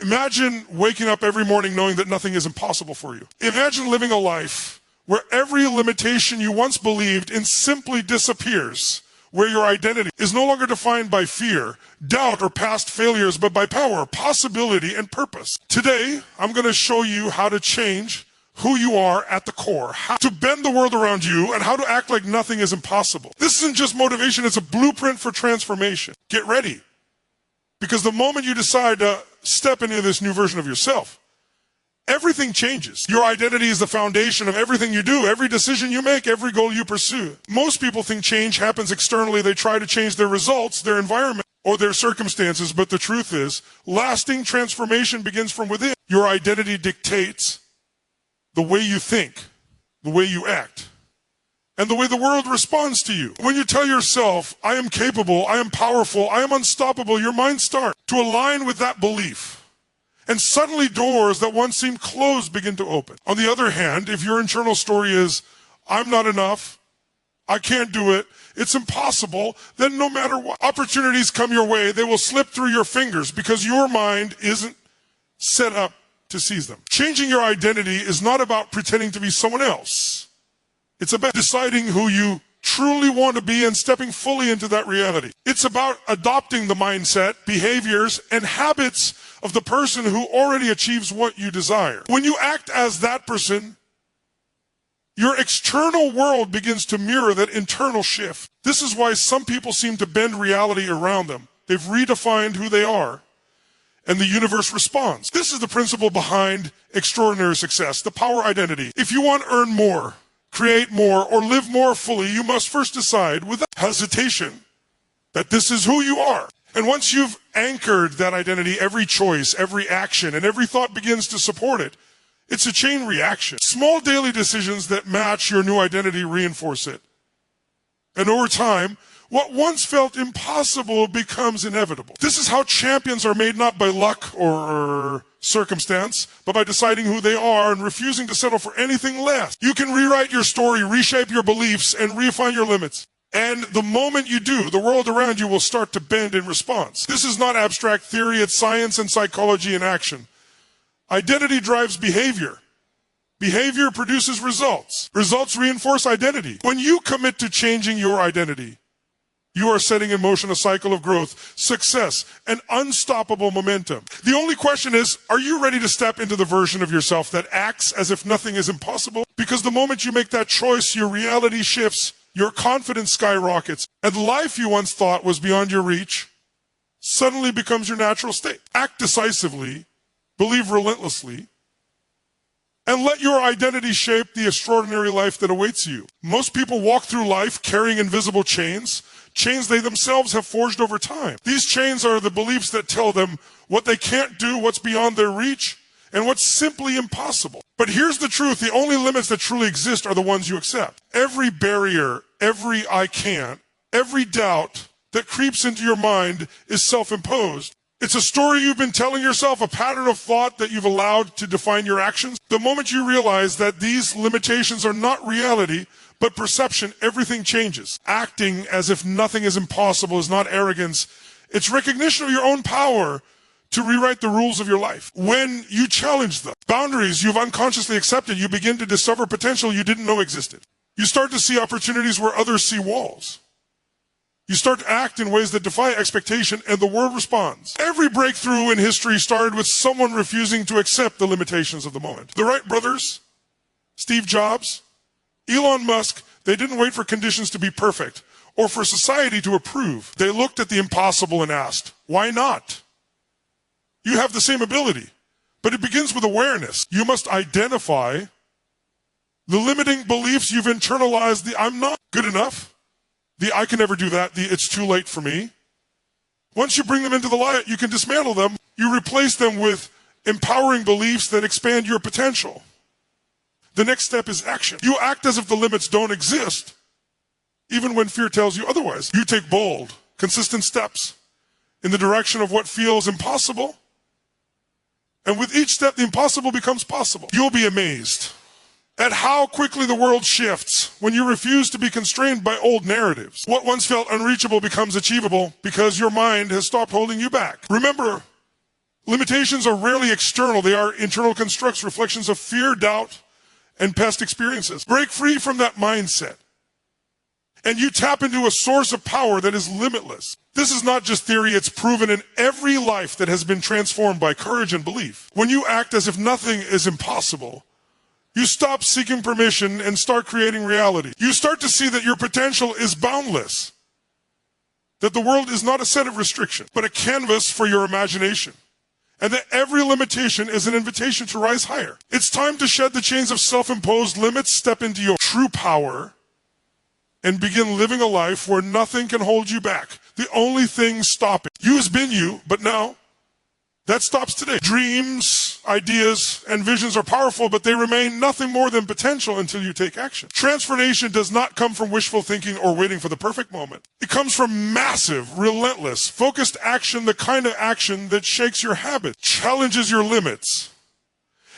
Imagine waking up every morning knowing that nothing is impossible for you. Imagine living a life where every limitation you once believed in simply disappears, where your identity is no longer defined by fear, doubt, or past failures, but by power, possibility, and purpose. Today, I'm going to show you how to change who you are at the core, how to bend the world around you, and how to act like nothing is impossible. This isn't just motivation, it's a blueprint for transformation. Get ready. Because the moment you decide to step into this new version of yourself, everything changes. Your identity is the foundation of everything you do, every decision you make, every goal you pursue. Most people think change happens externally. They try to change their results, their environment, or their circumstances. But the truth is, lasting transformation begins from within. Your identity dictates the way you think, the way you act, and the way the world responds to you. When you tell yourself, I am capable, I am powerful, I am unstoppable, your mind starts to align with that belief. And suddenly doors that once seemed closed begin to open. On the other hand, if your internal story is, I'm not enough, I can't do it, it's impossible, then no matter what opportunities come your way, they will slip through your fingers because your mind isn't set up to seize them. Changing your identity is not about pretending to be someone else. It's about deciding who you truly want to be and stepping fully into that reality. It's about adopting the mindset, behaviors, and habits of the person who already achieves what you desire. When you act as that person, your external world begins to mirror that internal shift. This is why some people seem to bend reality around them. They've redefined who they are, and the universe responds. This is the principle behind extraordinary success, the power identity. If you want to earn more, create more, or live more fully, you must first decide without hesitation that this is who you are. And once you've anchored that identity, every choice, every action, and every thought begins to support it. It's a chain reaction. Small daily decisions that match your new identity reinforce it. And over time, what once felt impossible becomes inevitable. This is how champions are made, not by luck or circumstance, but by deciding who they are and refusing to settle for anything less. You can rewrite your story, reshape your beliefs, and redefine your limits. And the moment you do, the world around you will start to bend in response. This is not abstract theory, it's science and psychology in action. Identity drives behavior. Behavior produces results. Results reinforce identity. When you commit to changing your identity, you are setting in motion a cycle of growth, success, and unstoppable momentum. The only question is, are you ready to step into the version of yourself that acts as if nothing is impossible? Because the moment you make that choice, your reality shifts, your confidence skyrockets, and the life you once thought was beyond your reach suddenly becomes your natural state. Act decisively, believe relentlessly, and let your identity shape the extraordinary life that awaits you. Most people walk through life carrying invisible chains they themselves have forged over time. These chains are the beliefs that tell them what they can't do, what's beyond their reach, and what's simply impossible. But here's the truth, the only limits that truly exist are the ones you accept. Every barrier, every I can't, every doubt that creeps into your mind is self-imposed. It's a story you've been telling yourself, a pattern of thought that you've allowed to define your actions. The moment you realize that these limitations are not reality, but perception, everything changes. Acting as if nothing is impossible is not arrogance. It's recognition of your own power to rewrite the rules of your life. When you challenge the boundaries you've unconsciously accepted, you begin to discover potential you didn't know existed. You start to see opportunities where others see walls. You start to act in ways that defy expectation, and the world responds. Every breakthrough in history started with someone refusing to accept the limitations of the moment. The Wright brothers, Steve Jobs, Elon Musk, they didn't wait for conditions to be perfect or for society to approve. They looked at the impossible and asked, why not? You have the same ability, but it begins with awareness. You must identify the limiting beliefs you've internalized, the I'm not good enough, the I can never do that, the it's too late for me. Once you bring them into the light, you can dismantle them. You replace them with empowering beliefs that expand your potential. The next step is action. You act as if the limits don't exist, even when fear tells you otherwise. You take bold, consistent steps in the direction of what feels impossible. And with each step, the impossible becomes possible. You'll be amazed at how quickly the world shifts when you refuse to be constrained by old narratives. What once felt unreachable becomes achievable because your mind has stopped holding you back. Remember, Limitations are rarely external. They are internal constructs, reflections of fear, doubt, and past experiences. Break free from that mindset, and you tap into a source of power that is limitless. This is not just theory, it's proven in every life that has been transformed by courage and belief. When you act as if nothing is impossible, you stop seeking permission and start creating reality. You start to see that your potential is boundless, that the world is not a set of restrictions, but a canvas for your imagination, and that every limitation is an invitation to rise higher. It's time to shed the chains of self-imposed limits, step into your true power, and begin living a life where nothing can hold you back. The only thing stopping you has been you, but now that stops today. Dreams, ideas, and visions are powerful, but they remain nothing more than potential until you take action. Transformation does not come from wishful thinking or waiting for the perfect moment. It comes from massive, relentless, focused action, the kind of action that shakes your habits, challenges your limits,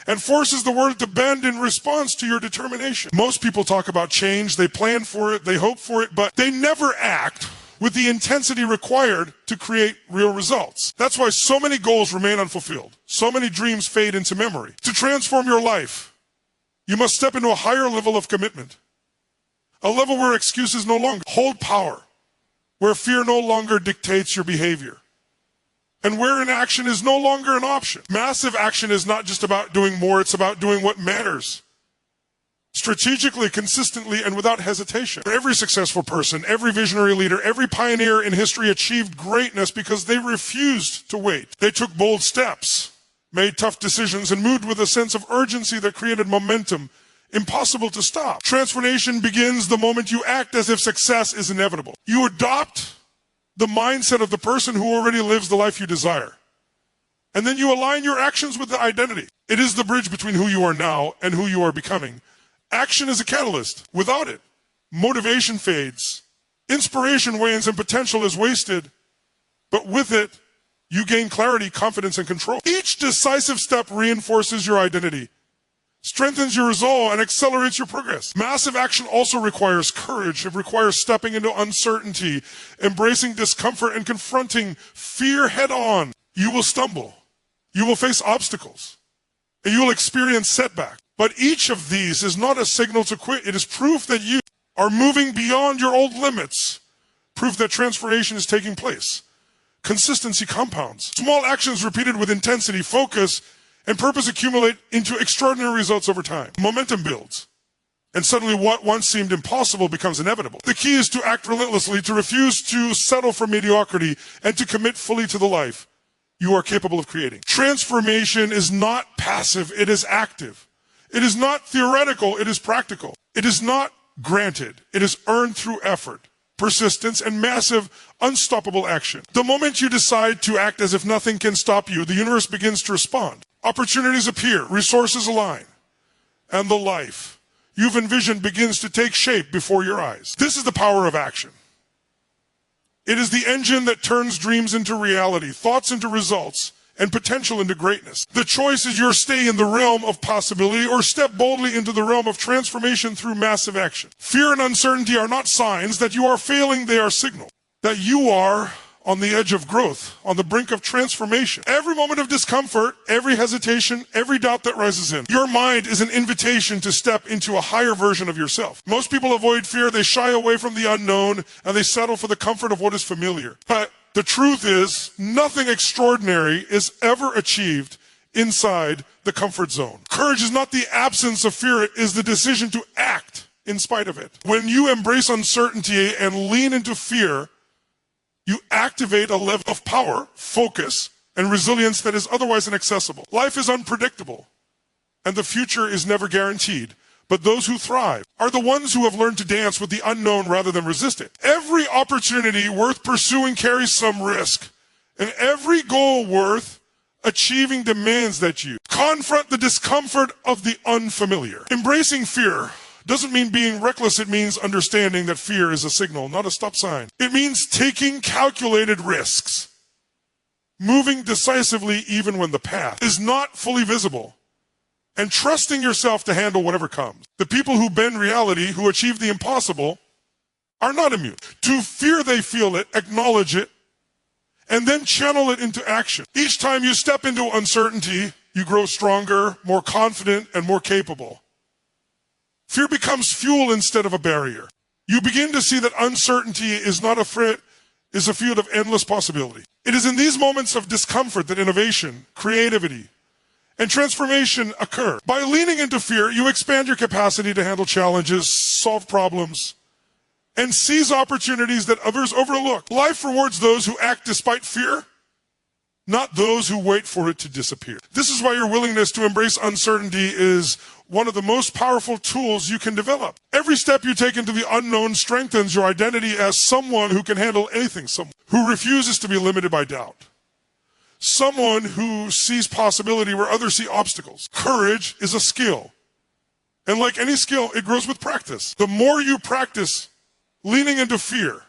and forces the world to bend in response to your determination. Most people talk about change, they plan for it, they hope for it, but they never act with the intensity required to create real results. That's why so many goals remain unfulfilled. So many dreams fade into memory. To transform your life, you must step into a higher level of commitment. A level where excuses no longer hold power, where fear no longer dictates your behavior, and where inaction is no longer an option. Massive action is not just about doing more, it's about doing what matters. Strategically, consistently, and without hesitation. Every successful person, every visionary leader, every pioneer in history achieved greatness because they refused to wait. They took bold steps, made tough decisions, and moved with a sense of urgency that created momentum impossible to stop. Transformation begins the moment you act as if success is inevitable. You adopt the mindset of the person who already lives the life you desire. And then you align your actions with the identity. It is the bridge between who you are now and who you are becoming. Action is a catalyst. Without it, motivation fades, inspiration wanes, and potential is wasted. But with it, you gain clarity, confidence, and control. Each decisive step reinforces your identity, strengthens your resolve, and accelerates your progress. Massive action also requires courage. It requires stepping into uncertainty, embracing discomfort, and confronting fear head on. You will stumble. You will face obstacles. And you will experience setbacks. But each of these is not a signal to quit. It is proof that you are moving beyond your old limits. Proof that transformation is taking place. Consistency compounds. Small actions repeated with intensity, focus, and purpose accumulate into extraordinary results over time. Momentum builds. And suddenly what once seemed impossible becomes inevitable. The key is to act relentlessly, to refuse to settle for mediocrity, and to commit fully to the life you are capable of creating. Transformation is not passive, it is active. It is not theoretical, it is practical. It is not granted, it is earned through effort, persistence, and massive, unstoppable action. The moment you decide to act as if nothing can stop you, the universe begins to respond. Opportunities appear, resources align, and the life you've envisioned begins to take shape before your eyes. This is the power of action. It is the engine that turns dreams into reality, thoughts into results, and potential into greatness. The choice is yours: stay in the realm of possibility or step boldly into the realm of transformation through massive action. Fear and uncertainty are not signs that you are failing, they are signals that you are on the edge of growth, on the brink of transformation. Every moment of discomfort, every hesitation, every doubt that rises in your mind is an invitation to step into a higher version of yourself. Most people avoid fear, they shy away from the unknown, and they settle for the comfort of what is familiar. But the truth is, nothing extraordinary is ever achieved inside the comfort zone. Courage is not the absence of fear, it is the decision to act in spite of it. When you embrace uncertainty and lean into fear, you activate a level of power, focus, and resilience that is otherwise inaccessible. Life is unpredictable, and the future is never guaranteed. But those who thrive are the ones who have learned to dance with the unknown rather than resist it. Every opportunity worth pursuing carries some risk, and every goal worth achieving demands that you confront the discomfort of the unfamiliar. Embracing fear doesn't mean being reckless, it means understanding that fear is a signal, not a stop sign. It means taking calculated risks, moving decisively even when the path is not fully visible, and trusting yourself to handle whatever comes. The people who bend reality, who achieve the impossible, are not immune. To fear, they feel it, acknowledge it, and then channel it into action. Each time you step into uncertainty, you grow stronger, more confident, and more capable. Fear becomes fuel instead of a barrier. You begin to see that uncertainty is not a threat, is a field of endless possibility. It is in these moments of discomfort that innovation, creativity, and transformation occur. By leaning into fear, you expand your capacity to handle challenges, solve problems, and seize opportunities that others overlook. Life rewards those who act despite fear, not those who wait for it to disappear. This is why your willingness to embrace uncertainty is one of the most powerful tools you can develop. Every step you take into the unknown strengthens your identity as someone who can handle anything, someone who refuses to be limited by doubt, someone who sees possibility where others see obstacles. Courage is a skill, and like any skill, it grows with practice. The more you practice leaning into fear,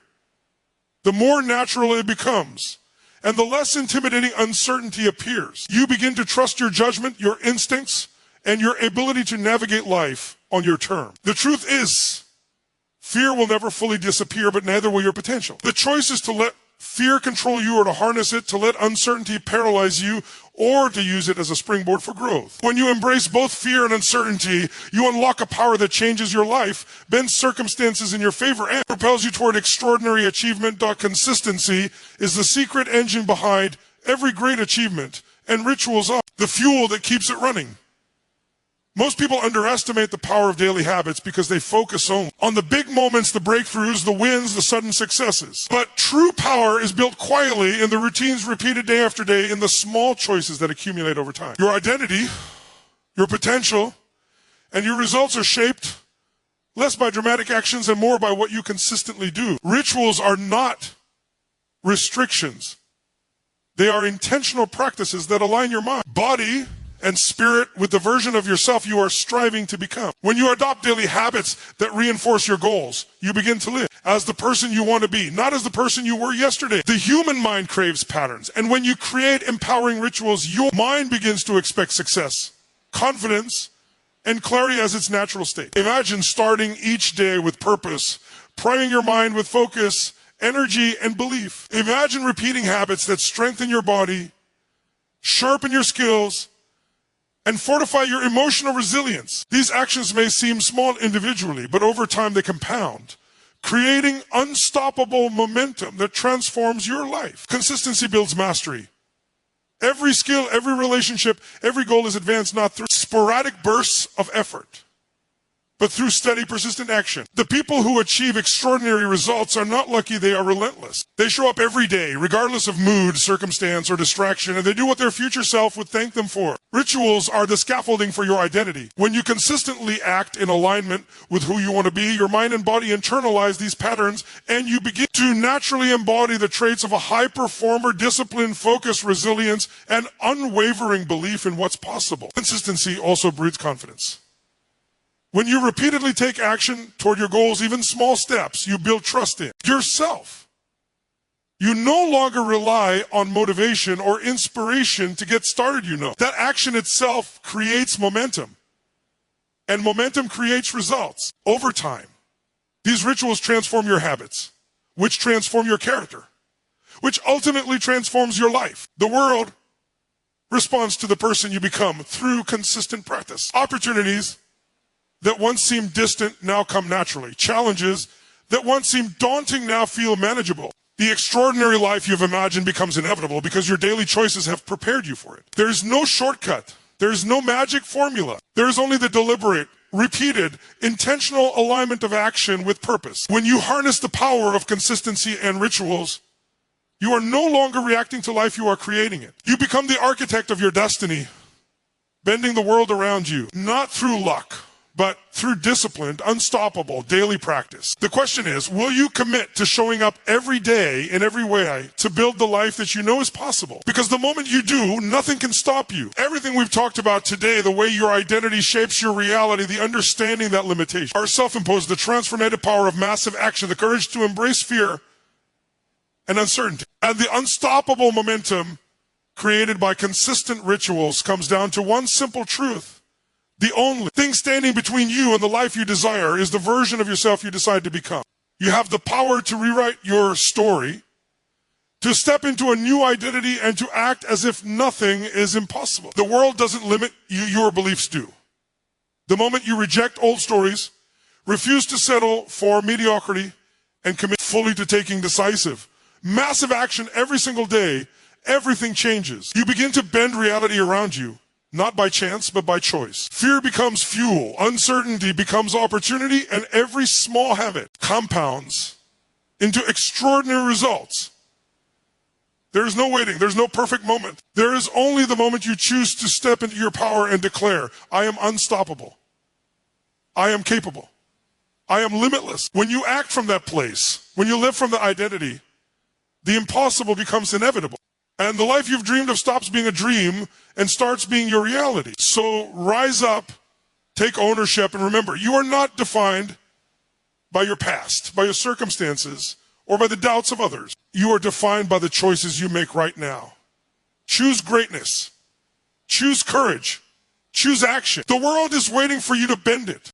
the more natural it becomes, and the less intimidating uncertainty appears. You begin to trust your judgment, your instincts, and your ability to navigate life on your terms. The truth is, fear will never fully disappear, but neither will your potential. The choice is to let fear control you or to harness it, to let uncertainty paralyze you, or to use it as a springboard for growth. When you embrace both fear and uncertainty, you unlock a power that changes your life, bends circumstances in your favor, and propels you toward extraordinary achievement. Consistency is the secret engine behind every great achievement, and rituals are the fuel that keeps it running. Most people underestimate the power of daily habits because they focus only on the big moments, the breakthroughs, the wins, the sudden successes. But true power is built quietly in the routines repeated day after day, in the small choices that accumulate over time. Your identity, your potential, and your results are shaped less by dramatic actions and more by what you consistently do. Rituals are not restrictions. They are intentional practices that align your mind, body, and spirit with the version of yourself you are striving to become. When you adopt daily habits that reinforce your goals, you begin to live as the person you want to be, not as the person you were yesterday. The human mind craves patterns, and when you create empowering rituals, your mind begins to expect success, confidence, and clarity as its natural state. Imagine starting each day with purpose, priming your mind with focus, energy, and belief. Imagine repeating habits that strengthen your body, sharpen your skills, and fortify your emotional resilience. These actions may seem small individually, but over time they compound, creating unstoppable momentum that transforms your life. Consistency builds mastery. Every skill, every relationship, every goal is advanced not through sporadic bursts of effort, but through steady, persistent action. The people who achieve extraordinary results are not lucky, they are relentless. They show up every day, regardless of mood, circumstance, or distraction, and they do what their future self would thank them for. Rituals are the scaffolding for your identity. When you consistently act in alignment with who you want to be, your mind and body internalize these patterns, and you begin to naturally embody the traits of a high performer: discipline, focus, resilience, and unwavering belief in what's possible. Consistency also breeds confidence. When you repeatedly take action toward your goals, even small steps, you build trust in yourself. You no longer rely on motivation or inspiration to get started, That action itself creates momentum, and momentum creates results over time. These rituals transform your habits, which transform your character, which ultimately transforms your life. The world responds to the person you become through consistent practice. Opportunities that once seemed distant now come naturally. Challenges that once seemed daunting now feel manageable. The extraordinary life you've imagined becomes inevitable because your daily choices have prepared you for it. There is no shortcut. There is no magic formula. There is only the deliberate, repeated, intentional alignment of action with purpose. When you harness the power of consistency and rituals, you are no longer reacting to life, you are creating it. You become the architect of your destiny, bending the world around you, not through luck, but through disciplined, unstoppable daily practice. The question is, will you commit to showing up every day in every way to build the life that you know is possible? Because the moment you do, nothing can stop you. Everything we've talked about today, the way your identity shapes your reality, the understanding that limitation, are self-imposed, the transformative power of massive action, the courage to embrace fear and uncertainty, and the unstoppable momentum created by consistent rituals comes down to one simple truth. The only thing standing between you and the life you desire is the version of yourself you decide to become. You have the power to rewrite your story, to step into a new identity and to act as if nothing is impossible. The world doesn't limit you, your beliefs do. The moment you reject old stories, refuse to settle for mediocrity, and commit fully to taking decisive, massive action every single day, everything changes. You begin to bend reality around you, not by chance, but by choice. Fear becomes fuel, uncertainty becomes opportunity, and every small habit compounds into extraordinary results. There is no waiting. There's no perfect moment. There is only the moment you choose to step into your power and declare, I am unstoppable. I am capable. I am limitless. When you act from that place, when you live from the identity, the impossible becomes inevitable. And the life you've dreamed of stops being a dream and starts being your reality. So rise up, take ownership, and remember, you are not defined by your past, by your circumstances, or by the doubts of others. You are defined by the choices you make right now. Choose greatness. Choose courage. Choose action. The world is waiting for you to bend it.